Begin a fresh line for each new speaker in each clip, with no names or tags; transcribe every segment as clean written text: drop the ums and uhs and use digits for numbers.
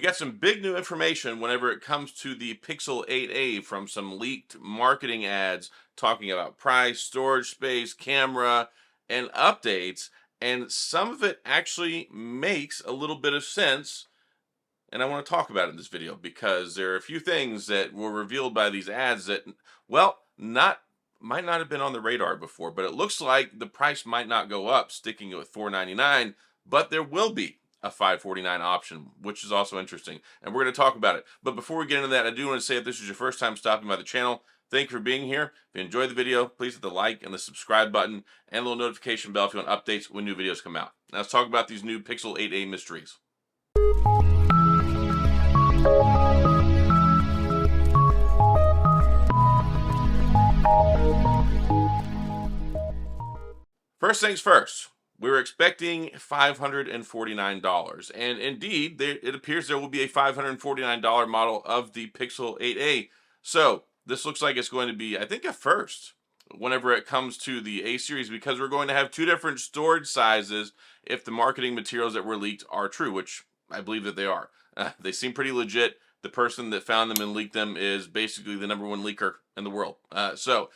got some big new information whenever it comes to the Pixel 8a from some leaked marketing ads talking about price, storage space, camera, and updates. And some of it actually makes a little bit of sense. And I want to talk about it in this video because there are a few things that were revealed by these ads that, well, not might not have been on the radar before, but it looks like the price might not go up, sticking with 499, but there will be a 549 option, which is also interesting. And we're going to talk about it. But before we get into that, I do want to say if this is your first time stopping by the channel, thank you for being here. If you enjoyed the video, please hit the like and the subscribe button and the little notification bell if you want updates when new videos come out. Now let's talk about these new Pixel 8a mysteries. First things first, we were expecting $549, and indeed, it appears there will be a $549 model of the Pixel 8a. So this looks like it's going to be, I think, a first whenever it comes to the A series, because we're going to have two different storage sizes if the marketing materials that were leaked are true, which I believe that they are. They seem pretty legit. The person that found them and leaked them is basically the #1 leaker in the world. So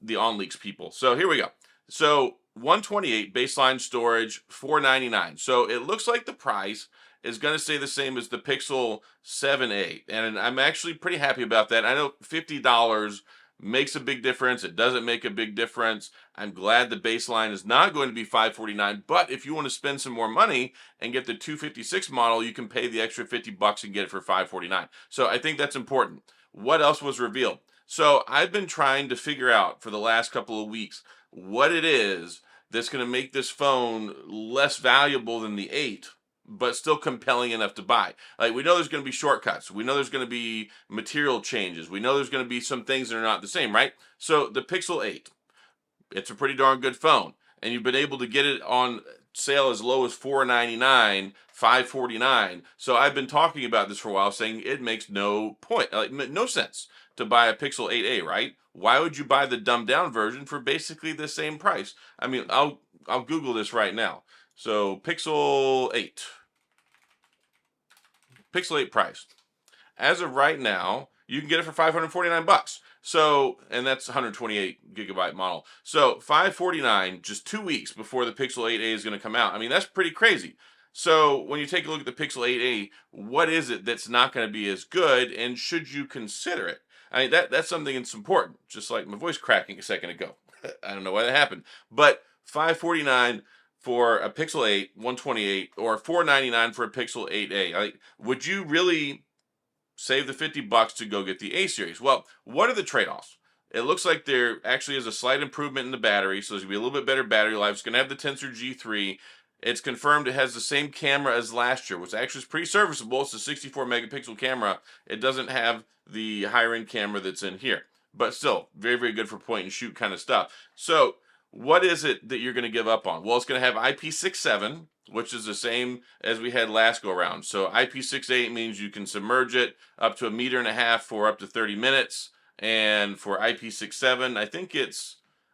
the OnLeaks people. So here we go. So 128 baseline storage, 499. So it looks like the price is going to stay the same as the Pixel 7a, and I'm actually pretty happy about that. I know $50 makes a big difference. It doesn't make a big difference. I'm glad the baseline is not going to be 549, but if you want to spend some more money and get the 256 model, you can pay the extra $50 and get it for 549. So I think that's important. What else was revealed? So I've been trying to figure out for the last couple of weeks what it is that's going to make this phone less valuable than the 8, but still compelling enough to buy. Like, we know there's going to be shortcuts. We know there's going to be material changes. We know there's going to be some things that are not the same, right? So the Pixel 8, it's a pretty darn good phone, and you've been able to get it on sale as low as $499, $549. So I've been talking about this for a while, saying it makes no point, like no sense to buy a Pixel 8a, right? Why would you buy the dumbed down version for basically the same price? I mean, I'll Google this right now. So Pixel 8 price. As of right now, you can get it for 549 bucks. So, and that's 128 gigabyte model. So 549 just 2 weeks before the Pixel 8a is going to come out. I mean, that's pretty crazy. So when you take a look at the Pixel 8a, what is it that's not going to be as good, and should you consider it? I mean, that's something that's important, just like my voice cracking a second ago. I don't know why that happened. But 549 for a Pixel 8, 128, or 499 for a Pixel 8a. Like, would you really save the $50 to go get the A series? Well, what are the trade-offs? It looks like there actually is a slight improvement in the battery, so there's going to be a little bit better battery life. It's going to have the Tensor G3. It's confirmed it has the same camera as last year, which actually is pretty serviceable. It's a 64 megapixel camera. It doesn't have the higher end camera that's in here, but still very, very good for point and shoot kind of stuff. So what is it that you're going to give up on? Well, it's going to have IP67, which is the same as we had last go around. So IP68 means you can submerge it up to 1.5 meters for up to 30 minutes. And for IP67, I think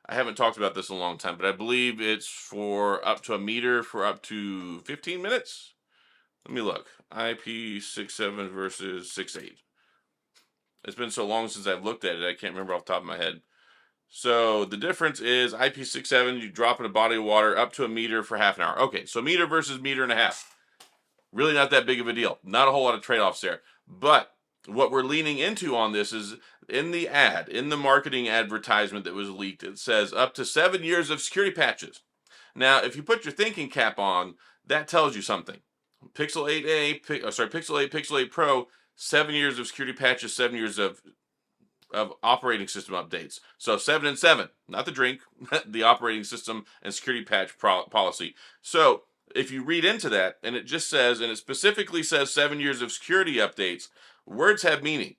I haven't talked about this in a long time, but I believe it's for up to 1 meter for up to 15 minutes. Let me look. IP67 versus 68. It's been so long since I've looked at it, I can't remember off the top of my head. So the difference is IP67, you drop in a body of water up to 1 meter for half an hour. Okay, so 1 meter versus 1.5 meters. Really not that big of a deal. Not a whole lot of trade-offs there. But what we're leaning into on this is in the ad, in the marketing advertisement that was leaked, it says up to 7 years of security patches. Now, if you put your thinking cap on, that tells you something. Pixel 8a, Pixel 8, Pixel 8 Pro, 7 years of security patches, 7 years of operating system updates. So 7 and 7, not the drink, the operating system and security patch policy. So if you read into that, and it just says, and it specifically says 7 years of security updates, words have meaning.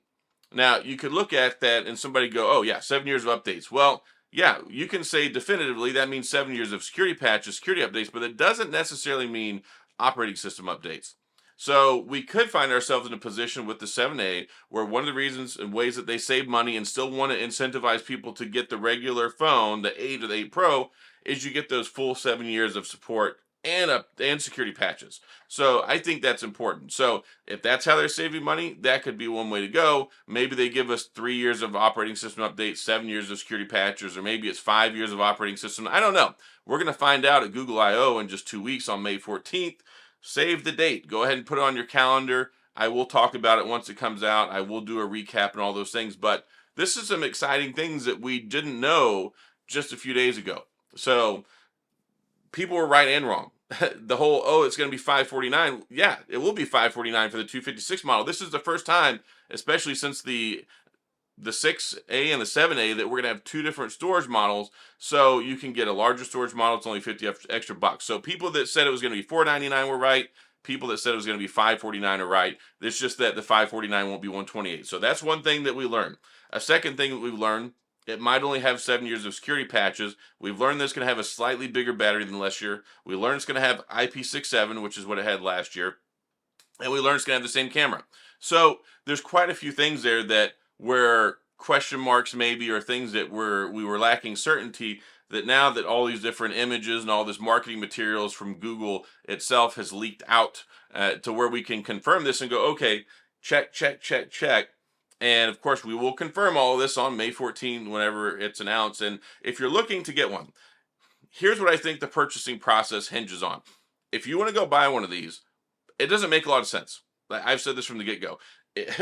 Now, you could look at that and somebody go, oh yeah, 7 years of updates. Well, yeah, you can say definitively that means 7 years of security patches, security updates, but it doesn't necessarily mean operating system updates. So we could find ourselves in a position with the 7a where one of the reasons and ways that they save money and still want to incentivize people to get the regular phone, the 8 or the 8 Pro, is you get those full 7 years of support and security patches. So I think that's important. So if that's how they're saving money, that could be one way to go. Maybe they give us 3 years of operating system updates, 7 years of security patches, or maybe it's 5 years of operating system. I don't know. We're gonna find out at Google I/O in just 2 weeks on May 14th. Save the date. Go ahead and put it on your calendar. I will talk about it once it comes out. I will do a recap and all those things. But this is some exciting things that we didn't know just a few days ago. So people were right and wrong. The whole, oh, it's going to be 549. Yeah, it will be 549 for the 256 model. This is the first time, especially since the 6A and the 7A, that we're going to have two different storage models. So you can get a larger storage model. It's only 50 extra bucks. So people that said it was going to be 499 were right. People that said it was going to be 549 are right. It's just that the 549 won't be 128. So that's one thing that we learned. A second thing that we've learned, it might only have 7 years of security patches. We've learned that it's going to have a slightly bigger battery than last year. We learned it's going to have IP67, which is what it had last year. And we learned it's going to have the same camera. So there's quite a few things there that were question marks maybe, or things that we were lacking certainty, that now that all these different images and all this marketing materials from Google itself has leaked out, to where we can confirm this and go, okay, check, check, check, check. And of course, we will confirm all of this on May 14th whenever it's announced. And if you're looking to get one, here's what I think the purchasing process hinges on. If you want to go buy one of these, it doesn't make a lot of sense. I've said this from the get-go.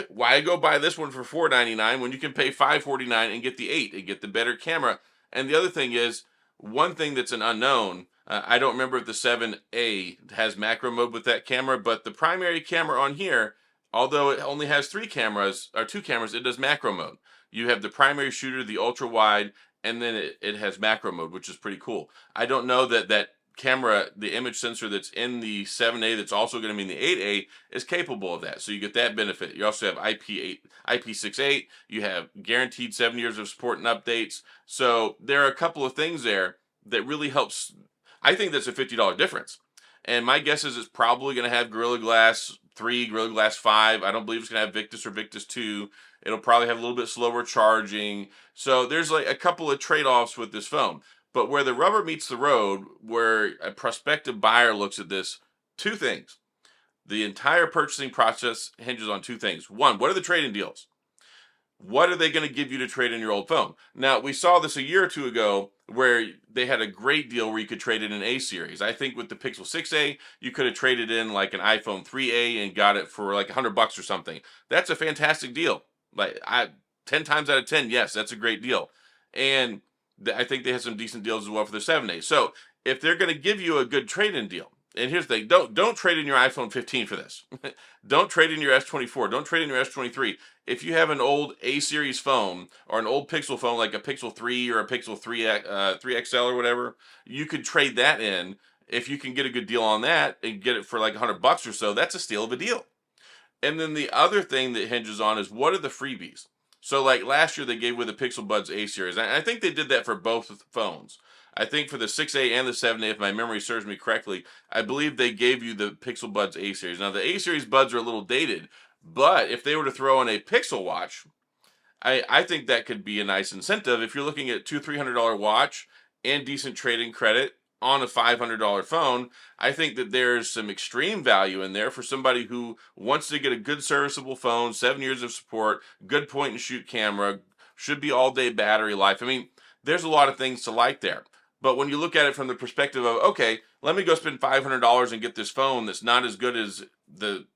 Why go buy this one for $499 when you can pay $549 and get the 8 and get the better camera? And the other thing is, one thing that's an unknown, I don't remember if the 7A has macro mode with that camera, but the primary camera on here, although it only has two cameras, it does macro mode. You have the primary shooter, the ultra wide, and then it has macro mode, which is pretty cool. I don't know that camera, the image sensor that's in the 7A that's also going to be in the 8A, is capable of that. So you get that benefit. You also have IP68. You have guaranteed 7 years of support and updates. So there are a couple of things there that really helps. I think that's a $50 difference. And my guess is it's probably going to have Gorilla Glass 3, Gorilla Glass 5. I don't believe it's going to have Victus or Victus 2. It'll probably have a little bit slower charging. So there's like a couple of trade-offs with this phone. But where the rubber meets the road, where a prospective buyer looks at this, two things. The entire purchasing process hinges on two things. One, what are the trade-in deals? What are they going to give you to trade in your old phone? Now, we saw this a year or two ago where they had a great deal where you could trade in an A series. I think with the Pixel 6a, you could have traded in like an iPhone 3a and got it for like $100 or something. That's a fantastic deal. 10 times out of 10, yes, that's a great deal. And I think they had some decent deals as well for the 7A. So if they're going to give you a good trade-in deal, and here's the thing, don't trade in your iPhone 15 for this. Don't trade in your S24. Don't trade in your S23. If you have an old A series phone or an old Pixel phone like a Pixel 3 or a Pixel 3 XL or whatever, you could trade that in. If you can get a good deal on that and get it for like $100 or so, that's a steal of a deal. And then the other thing that hinges on is, what are the freebies? So like last year they gave with the Pixel Buds A series. I think they did that for both phones. I think for the 6A and the 7A, if my memory serves me correctly, I believe they gave you the Pixel Buds A series. Now the A series buds are a little dated, but if they were to throw in a Pixel watch, I think that could be a nice incentive. If you're looking at $200-300 watch and decent trade-in credit on a $500 phone, I think that there's some extreme value in there for somebody who wants to get a good serviceable phone, 7 years of support, good point and shoot camera, should be all day battery life. I mean, there's a lot of things to like there. But when you look at it from the perspective of, okay, let me go spend $500 and get this phone that's not as good as the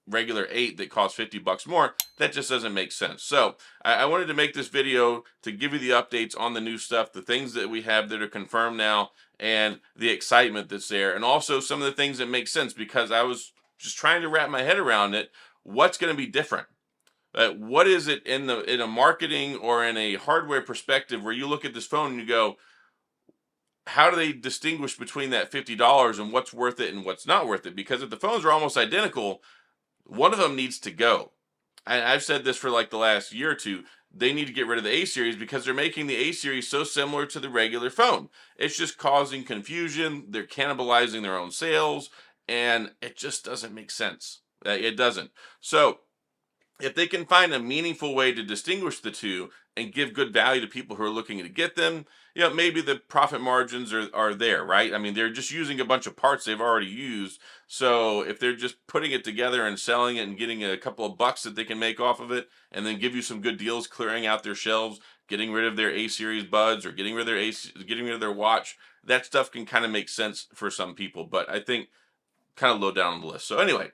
regular 8 that costs $50 more, that just doesn't make sense. So I wanted to make this video to give you the updates on the new stuff, the things that we have that are confirmed now, and the excitement that's there, and also some of the things that make sense, because I was just trying to wrap my head around it. What's going to be different? What is it in a marketing or in a hardware perspective where you look at this phone and you go, how do they distinguish between that $50 and what's worth it and what's not worth it? Because if the phones are almost identical, one of them needs to go. I've said this for like the last year or two. They need to get rid of the A series because they're making the A series so similar to the regular phone. It's just causing confusion. They're cannibalizing their own sales, and it just doesn't make sense. It doesn't. So if they can find a meaningful way to distinguish the two and give good value to people who are looking to get them, maybe the profit margins are there, right? I mean, they're just using a bunch of parts they've already used. So if they're just putting it together and selling it and getting a couple of bucks that they can make off of it, and then give you some good deals, clearing out their shelves, getting rid of their A series buds or getting rid of getting rid of their watch, that stuff can kind of make sense for some people. But I think kind of low down on the list. So anyway,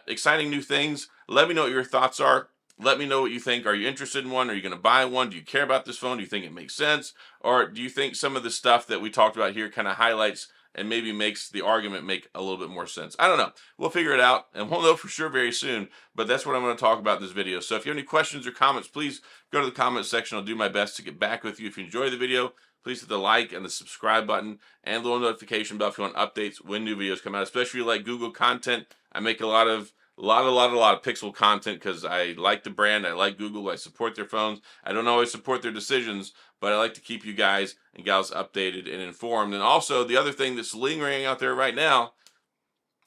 exciting new things. Let me know what your thoughts are. Let me know what you think. Are you interested in one? Are you going to buy one? Do you care about this phone? Do you think it makes sense? Or do you think some of the stuff that we talked about here kind of highlights and maybe makes the argument make a little bit more sense? I don't know. We'll figure it out, and we'll know for sure very soon. But that's what I'm going to talk about in this video. So if you have any questions or comments, please go to the comment section. I'll do my best to get back with you. If you enjoy the video, please hit the like and the subscribe button and the little notification bell if you want updates when new videos come out, especially like Google content. I make a lot of Pixel content because I like the brand. I like Google. I support their phones. I don't always support their decisions, but I like to keep you guys and gals updated and informed. And also, the other thing that's lingering out there right now,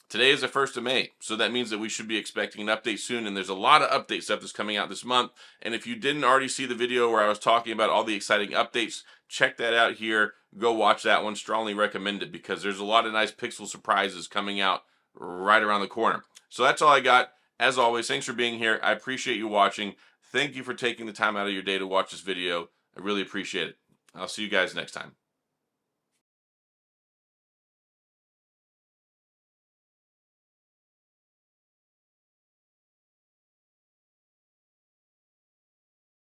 today is the 1st of May, so that means that we should be expecting an update soon, and there's a lot of update stuff that's coming out this month. And if you didn't already see the video where I was talking about all the exciting updates, check that out here. Go watch that one. Strongly recommend it because there's a lot of nice Pixel surprises coming out right around the corner. So that's all I got. As always, thanks for being here. I appreciate you watching. Thank you for taking the time out of your day to watch this video. I really appreciate it. I'll see you guys next time.